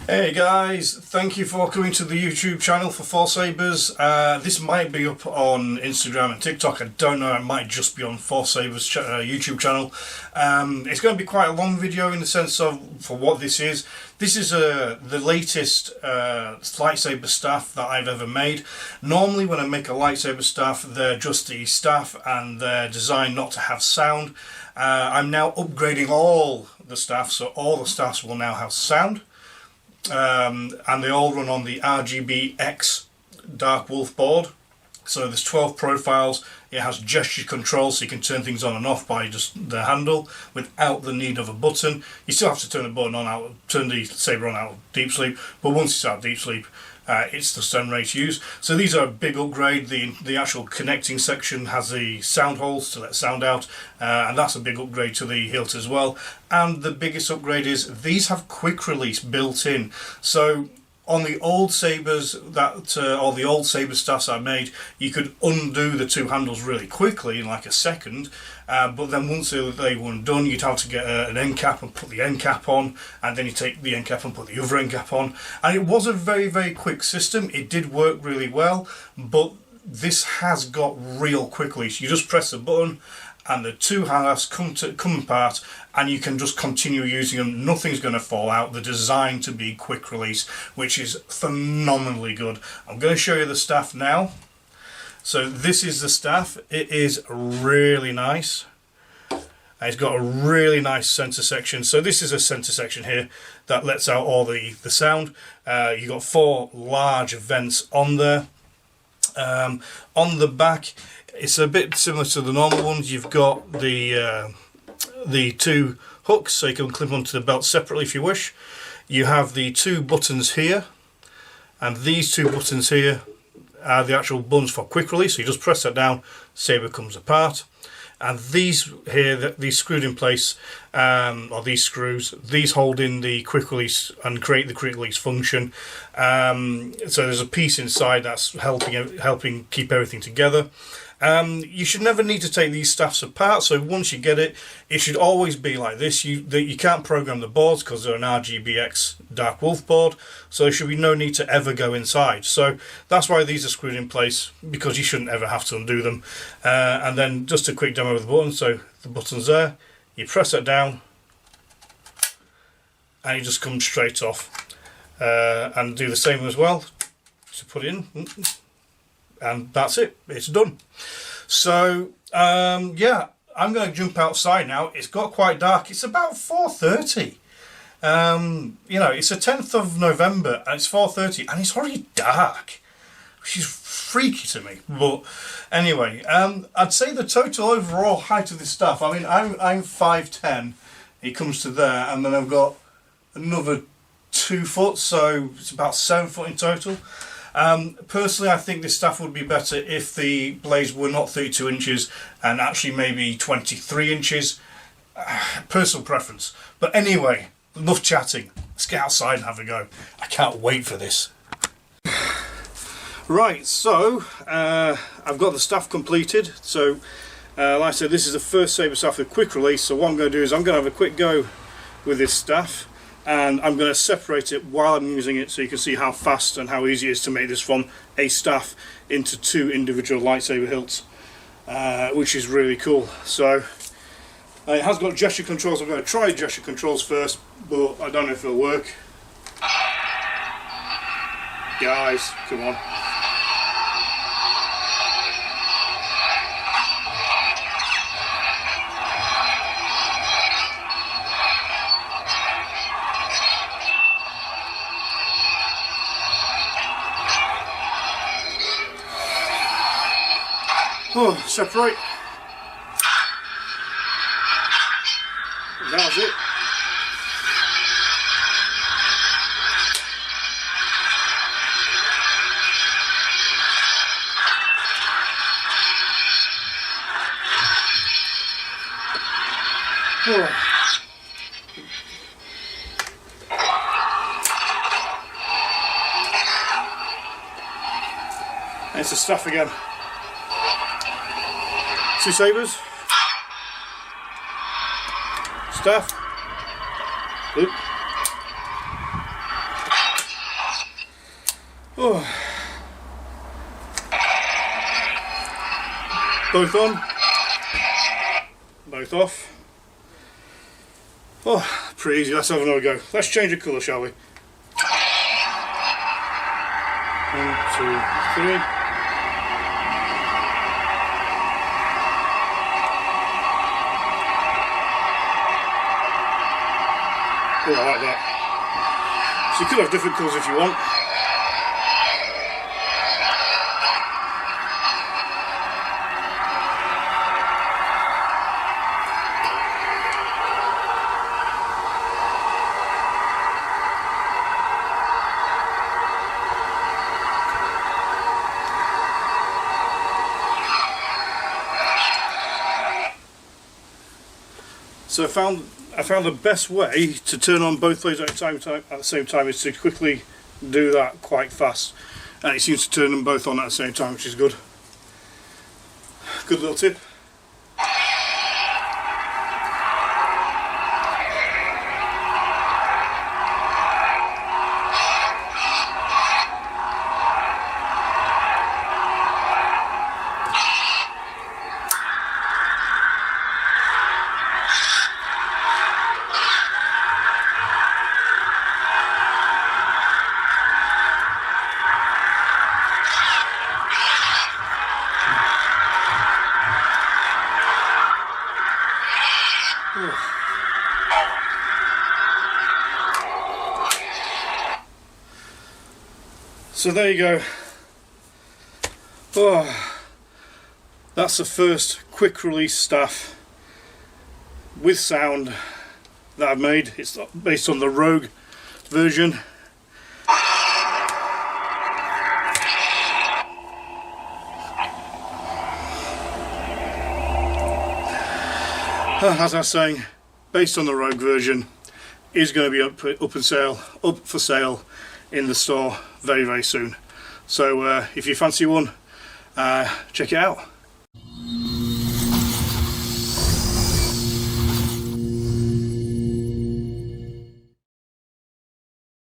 Hey guys, thank you for coming to the YouTube channel for Sabers. This might be up on Instagram and TikTok, I don't know, it might just be on Sabers YouTube channel. It's going to be quite a long video in the sense of for what this is. This is the latest lightsaber staff that I've ever made. Normally when I make a lightsaber staff, they're just the staff and they're designed not to have sound. I'm now upgrading all the staff, so all the staffs will now have sound. And they all run on the RGB X Darkwolf board. So there's 12 profiles. It has gesture control, so you can turn things on and off by just the handle without the need of a button. You still have to turn the button on, turn the saber on out of deep sleep, but once it's out of deep sleep, it's the stand ready to use. So these are a big upgrade. The actual connecting section has the sound holes to let sound out, and that's a big upgrade to the hilt as well. And the biggest upgrade is these have quick release built in. So on the old sabers or the old saber staffs I made, you could undo the two handles really quickly in like a second, but then once they were done, you'd have to get an end cap and put the end cap on, and then you take the end cap and put the other end cap on, and it was a very quick system. It did work really well, but this has got real quick release. You just press the button and the two halves come apart, and you can just continue using them. Nothing's going to fall out. They're designed to be quick release, which is phenomenally good. I'm going to show you the staff now. So this is the staff. It is really nice. It's got a really nice center section. So this is a center section here that lets out all the sound. You've got 4 large vents on there. On the back, it's a bit similar to the normal ones. You've got the 2 hooks, so you can clip onto the belt separately if you wish. You have the 2 buttons here, and these 2 buttons here are the actual buttons for quick release. So you just press that down, saber comes apart. And these here, these screwed in place, or these screws, these hold in the quick release and create the quick release function. So there's a piece inside that's helping keep everything together. You should never need to take these staffs apart, so once you get it, it should always be like this. You can't program the boards because they're an RGB X Darkwolf board, so there should be no need to ever go inside. So that's why these are screwed in place, because you shouldn't ever have to undo them. And then just a quick demo of the button. So the button's there, you press that down and it just comes straight off. And do the same as well to put it in. And that's it, it's done. So yeah, I'm going to jump outside now. It's got quite dark. It's about 4:30. You know, it's the 10th of November and it's 4:30 and it's already dark, which is freaky to me. But anyway, I'd say the total overall height of this stuff, I mean, I'm 5'10", it comes to there, and then I've got another 2 foot, so it's about 7 foot in total. Personally, I think this staff would be better if the blades were not 32 inches and actually maybe 23 inches. Personal preference. But anyway, enough chatting. Let's get outside and have a go. I can't wait for this. Right, so I've got the staff completed. So like I said, this is the first saber staff with quick release. So what I'm going to do is I'm going to have a quick go with this staff, and I'm going to separate it while I'm using it so you can see how fast and how easy it is to make this from a staff into 2 individual lightsaber hilts, which is really cool. So it has got gesture controls. I'm going to try gesture controls first, but I don't know if it'll work. Guys, come on. Oh, separate. That's it. Oh. It's the stuff again. 2 sabers, staff, oop, Oh. Both on, both off. Oh, pretty easy. Let's have another go. Let's change the colour, shall we? 1, 2, 3. Oh, I like that. So you could have different colours if you want. So I found the best way to turn on both blades at the same time is to quickly do that quite fast, and it seems to turn them both on at the same time, which is good. Good little tip. So there you go. Oh, that's the first quick release staff with sound that I've made. It's based on the Rogue version. As I was saying, based on the Rogue version, is going to be up for sale in the store very soon. So if you fancy one, check it out.